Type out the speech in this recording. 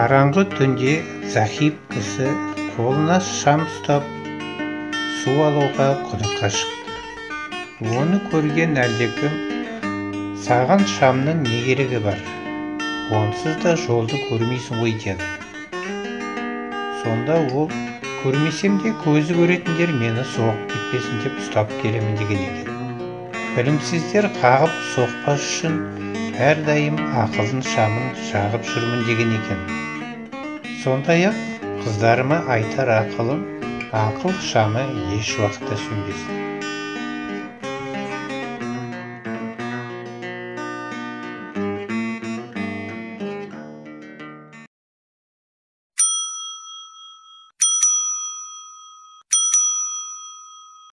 Қараңғы түнде Захип кісі қолына шам ұстап су алуға құдыққа шықты. Оны көрген әлдекім: «Саған шамның не керегі бар? Онсыз да жолды көрмейсің ғой» деді. Сонда ол: «Көрмесем де көзі көретіндер мені соғып кетпесін деп ұстап келемін» деген екен. «Білімсіздер қағып соқпас үшін әрдайым ақылдың шамын жағып жүрмін» деген екен. Сондай-ақ қыздарыма айтар ақылым: ақыл шамы еш уақытта сөнбесін.